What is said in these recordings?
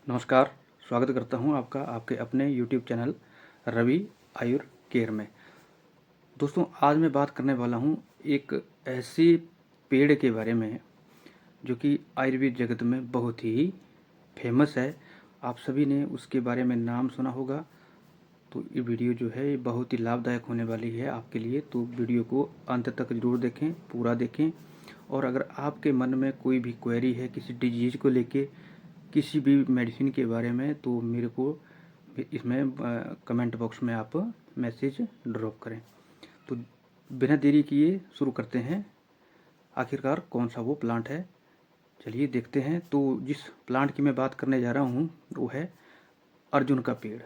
नमस्कार, स्वागत करता हूं आपका आपके अपने YouTube चैनल रवि आयुर केयर में। दोस्तों, आज मैं बात करने वाला हूं एक ऐसे पेड़ के बारे में जो कि आयुर्वेद जगत में बहुत ही फेमस है। आप सभी ने उसके बारे में नाम सुना होगा। तो ये वीडियो जो है ये बहुत ही लाभदायक होने वाली है आपके लिए। तो वीडियो को अंत तक ज़रूर देखें, पूरा देखें। और अगर आपके मन में कोई भी क्वेरी है किसी डिजीज़ को लेके, किसी भी मेडिसिन के बारे में, तो मेरे को इसमें कमेंट बॉक्स में आप मैसेज ड्रॉप करें। तो बिना देरी किए शुरू करते हैं। आखिरकार कौन सा वो प्लांट है, चलिए देखते हैं। तो जिस प्लांट की मैं बात करने जा रहा हूँ वो है अर्जुन का पेड़।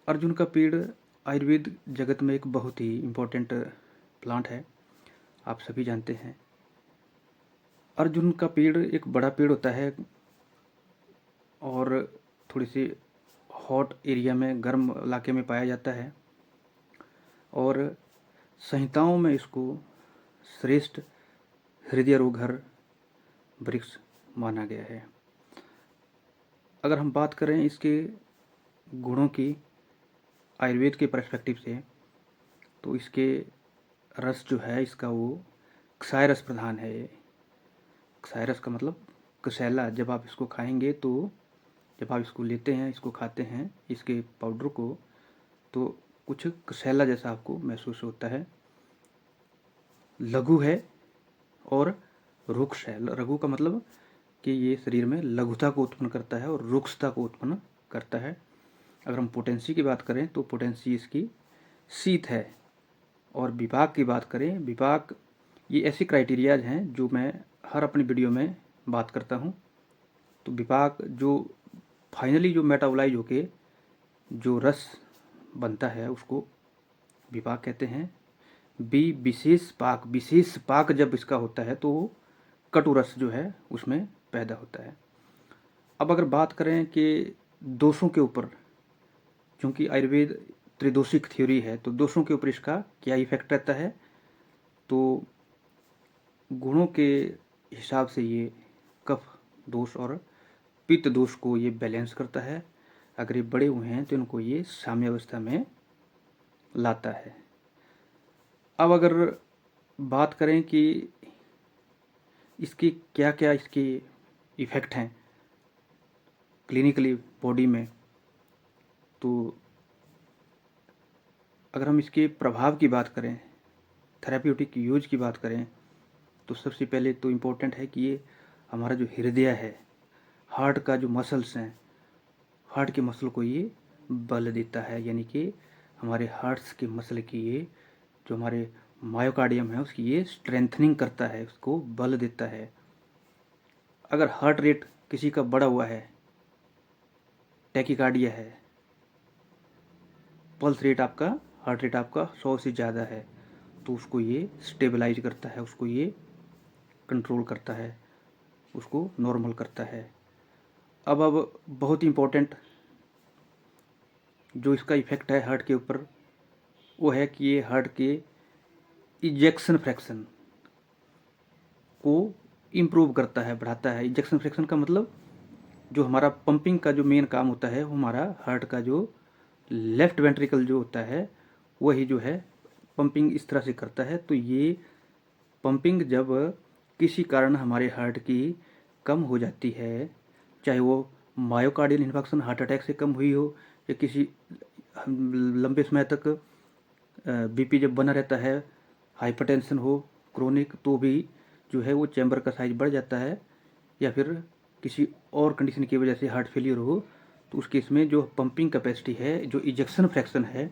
अर्जुन का पेड़ आयुर्वेद जगत में एक बहुत ही इम्पोर्टेंट प्लांट है, आप सभी जानते हैं। अर्जुन का पेड़ एक बड़ा पेड़ होता है और थोड़ी सी हॉट एरिया में, गर्म इलाके में पाया जाता है और संहिताओं में इसको श्रेष्ठ हृदय रोगहर वृक्ष माना गया है। अगर हम बात करें इसके गुणों की आयुर्वेद के पर्सपेक्टिव से, तो इसके रस जो है इसका वो क्षार रस प्रधान है। क्षार रस का मतलब कसैला। जब आप इसको खाएंगे, तो जब आप इसको लेते हैं, इसको खाते हैं, इसके पाउडर को, तो कुछ कसैला जैसा आपको महसूस होता है। लघु है और रुक्ष है। लघु का मतलब कि ये शरीर में लघुता को उत्पन्न करता है और रुक्षता को उत्पन्न करता है। अगर हम पोटेंसी की बात करें तो पोटेंसी इसकी शीत है। और विपाक की बात करें, विपाक ये ऐसी क्राइटेरियाज हैं जो मैं हर अपनी वीडियो में बात करता हूँ। तो विपाक जो फाइनली जो मेटाबोलाइज होके जो रस बनता है उसको विपाक कहते हैं। विशेष पाक जब इसका होता है तो कटु रस जो है उसमें पैदा होता है। अब अगर बात करें कि दोषों के ऊपर, क्योंकि आयुर्वेद त्रिदोषिक थ्योरी है, तो दोषों के ऊपर इसका क्या इफेक्ट रहता है, तो गुणों के हिसाब से ये कफ दोष और पित्त दोष को ये बैलेंस करता है। अगर ये बड़े हुए हैं तो इनको ये साम्यावस्था में लाता है। अब अगर बात करें कि इसके क्या क्या इसके इफ़ेक्ट हैं क्लिनिकली बॉडी में, तो अगर हम इसके प्रभाव की बात करें, थेराप्यूटिक यूज की बात करें, तो सबसे पहले तो इम्पोर्टेंट है कि ये हमारा जो हृदय है, हार्ट का जो मसल्स हैं, हार्ट के मसल को ये बल देता है। यानी कि हमारे हार्ट्स के मसल की ये जो हमारे मायोकार्डियम है उसकी ये स्ट्रेंथनिंग करता है, उसको बल देता है। अगर हार्ट रेट किसी का बढ़ा हुआ है, टैकीकार्डिया है, पल्स रेट आपका, हार्ट रेट आपका 100 से ज़्यादा है, तो उसको ये स्टेबलाइज करता है, उसको ये कंट्रोल करता है, उसको नॉर्मल करता है। अब बहुत इम्पोर्टेंट जो इसका इफ़ेक्ट है हार्ट के ऊपर, वो है कि ये हार्ट के इजेक्शन फ्रैक्शन को इम्प्रूव करता है, बढ़ाता है। इजेक्शन फ्रैक्शन का मतलब जो हमारा पंपिंग का जो मेन काम होता है, वो हमारा हार्ट का जो लेफ्ट वेंट्रिकल जो होता है वही जो है पंपिंग इस तरह से करता है। तो ये पंपिंग जब किसी कारण हमारे हार्ट की कम हो जाती है, चाहे वो मायोकार्डियल इन्फेक्शन हार्ट अटैक से कम हुई हो, या किसी लंबे समय तक बीपी जब बना रहता है, हाइपरटेंशन हो क्रोनिक, तो भी जो है वो चैम्बर का साइज बढ़ जाता है, या फिर किसी और कंडीशन की वजह से हार्ट फेलियर हो, तो उस केस में जो पंपिंग कैपेसिटी है, जो इजेक्शन फ्रैक्शन है,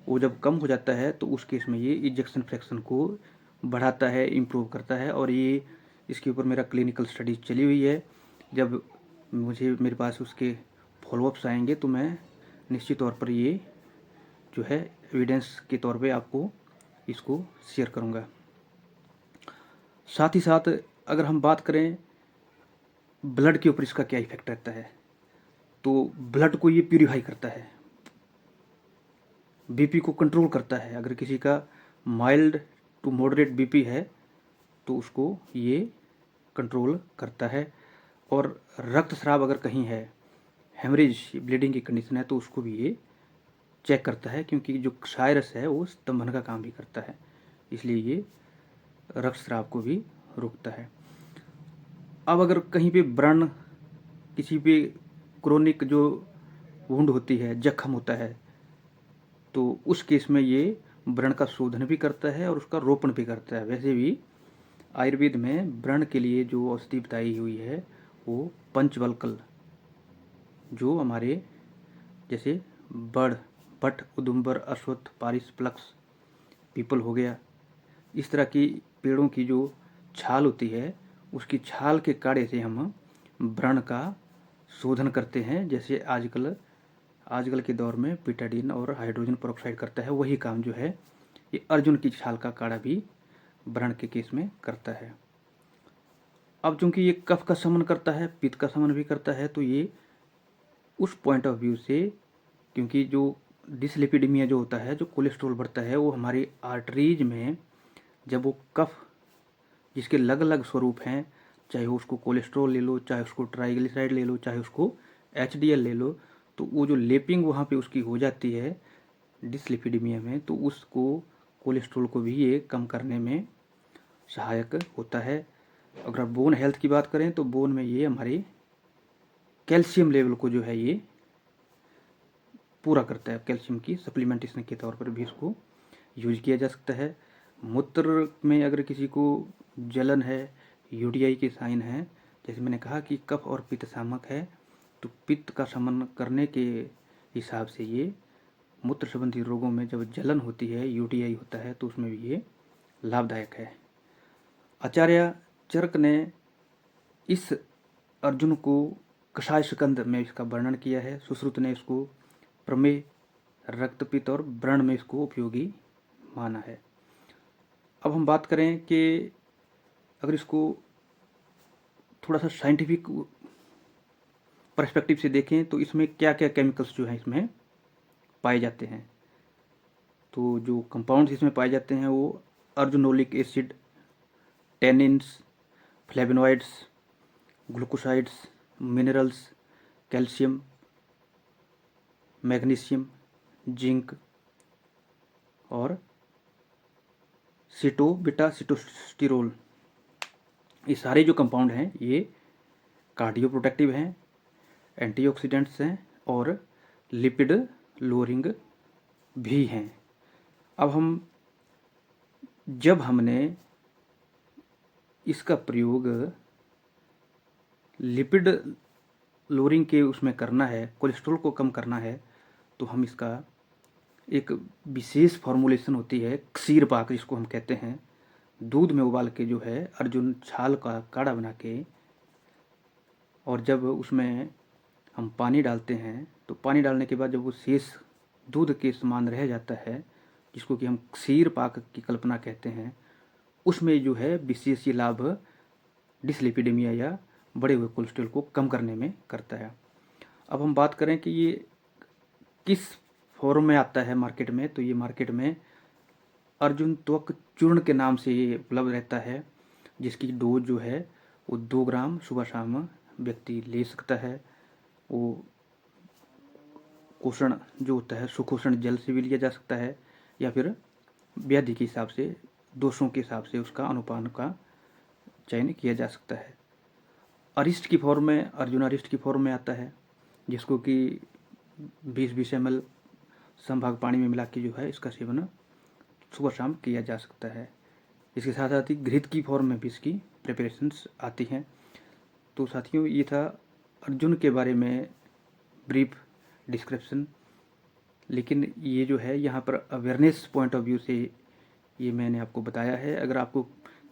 वो जब कम हो जाता है तो उस केस में ये इजेक्शन फ्रैक्शन को बढ़ाता है, इम्प्रूव करता है। और ये इसके ऊपर मेरा क्लिनिकल स्टडी चली हुई है। जब मेरे पास उसके फॉलोअप्स आएंगे तो मैं निश्चित तौर पर ये जो है एविडेंस के तौर पे आपको इसको शेयर करूँगा। साथ ही साथ अगर हम बात करें ब्लड के ऊपर इसका क्या इफेक्ट रहता है, तो ब्लड को ये प्यूरिफाई करता है, बीपी को कंट्रोल करता है। अगर किसी का माइल्ड टू मॉडरेट बीपी है तो उसको ये कंट्रोल करता है। और रक्तस्राव अगर कहीं है, हेमरेज ब्लीडिंग की कंडीशन है, तो उसको भी ये चेक करता है, क्योंकि जो क्षारस है वो स्तंभन का काम भी करता है, इसलिए ये रक्तस्राव को भी रोकता है। अब अगर कहीं पे व्रण, किसी पे क्रोनिक जो वुंड होती है, जख्म होता है, तो उस केस में ये व्रण का शोधन भी करता है और उसका रोपण भी करता है। वैसे भी आयुर्वेद में व्रण के लिए जो औषधि बताई हुई है वो पंचवल्कल, जो हमारे जैसे बड़, but, उदुम्बर, Ashwath, Paris, plucks, people हो गया, इस तरह की पेड़ों की जो छाल होती है, उसकी छाल के काढ़े से हम व्रण का शोधन करते हैं। जैसे आजकल के दौर में पिटाडीन और हाइड्रोजन पेरोक्साइड करता है, वही काम जो है ये अर्जुन की छाल का काढ़ा भी व्रण के केस में करता है। अब चूंकि ये कफ का शमन करता है, पित्त का शमन भी करता है, तो ये उस पॉइंट ऑफ व्यू से, क्योंकि जो डिसलिपिडीमिया जो होता है, जो कोलेस्ट्रॉल बढ़ता है, वो हमारी आर्टरीज में जब वो कफ, जिसके अलग अलग स्वरूप हैं, चाहे उसको कोलेस्ट्रॉल ले लो, चाहे उसको ट्राइग्लिसराइड ले लो, चाहे उसको एचडीएल ले लो, तो वो जो लेपिंग वहाँ पे उसकी हो जाती है डिसलिपिडीमिया में, तो उसको, कोलेस्ट्रॉल को भी ये कम करने में सहायक होता है। अगर बोन हेल्थ की बात करें तो बोन में ये हमारी कैल्शियम लेवल को जो है ये पूरा करता है। कैल्शियम की सप्लीमेंटेशन के तौर पर भी इसको यूज किया जा सकता है। मूत्र में अगर किसी को जलन है, यूटीआई के साइन है, जैसे मैंने कहा कि कफ और पित्त शामक है, तो पित्त का शमन करने के हिसाब से ये मूत्र संबंधी रोगों में जब जलन होती है, यूटीआई होता है, तो उसमें भी ये लाभदायक है। आचार्य चरक ने इस अर्जुन को कषाय स्कंद में इसका वर्णन किया है। सुश्रुत ने इसको प्रमेय, रक्तपित्त और व्रण में इसको उपयोगी माना है। अब हम बात करें कि अगर इसको थोड़ा सा साइंटिफिक पर्सपेक्टिव से देखें तो इसमें क्या क्या केमिकल्स जो हैं इसमें पाए जाते हैं, तो जो कंपाउंड्स इसमें पाए जाते हैं वो arjunolic acid, tannins, flavonoids, glucosides, minerals, calcium, magnesium, zinc और बीटा सिटोस्टिरोल, ये सारे जो कंपाउंड हैं ये कार्डियो प्रोटेक्टिव हैं, एंटीऑक्सीडेंट्स हैं और लिपिड लोअरिंग भी हैं। अब जब हमने इसका प्रयोग लिपिड लोअरिंग के उसमें करना है, कोलेस्ट्रॉल को कम करना है, तो हम इसका एक विशेष फॉर्मुलेशन होती है, क्षीर पाक जिसको हम कहते हैं, दूध में उबाल के जो है अर्जुन छाल का काढ़ा बना के, और जब उसमें हम पानी डालते हैं, तो पानी डालने के बाद जब वो शेष दूध के समान रह जाता है, जिसको कि हम क्षीर पाक की कल्पना कहते हैं, उसमें जो है विशेष ये लाभ डिसलिपिडेमिया या बढ़े हुए कोलेस्ट्रॉल को कम करने में करता है। अब हम बात करें कि ये किस फॉर्म में आता है मार्केट में, तो ये मार्केट में अर्जुन त्वक चूर्ण के नाम से ये उपलब्ध रहता है, जिसकी डोज जो है वो 2 ग्राम सुबह शाम व्यक्ति ले सकता है। वो पोषण जो होता है सुपोषण जल से भी लिया जा सकता है, या फिर व्याधि के हिसाब से, दोषों के हिसाब से उसका अनुपान का चयन किया जा सकता है। अरिष्ट की फॉर्म में, अर्जुन अरिष्ट की फॉर्म में आता है, जिसको कि 20-20 ml समभाग पानी में मिला के जो है इसका सेवन सुबह शाम किया जा सकता है। इसके साथ साथ ही घृत की फॉर्म में भी इसकी प्रिपरेशंस आती हैं। तो साथियों, ये था अर्जुन के बारे में ब्रीफ डिस्क्रिप्शन, लेकिन ये जो है यहाँ पर अवेयरनेस पॉइंट ऑफ व्यू से ये मैंने आपको बताया है। अगर आपको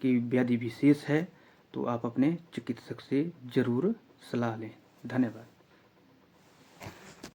की व्याधि विशेष है तो आप अपने चिकित्सक से ज़रूर सलाह लें। धन्यवाद।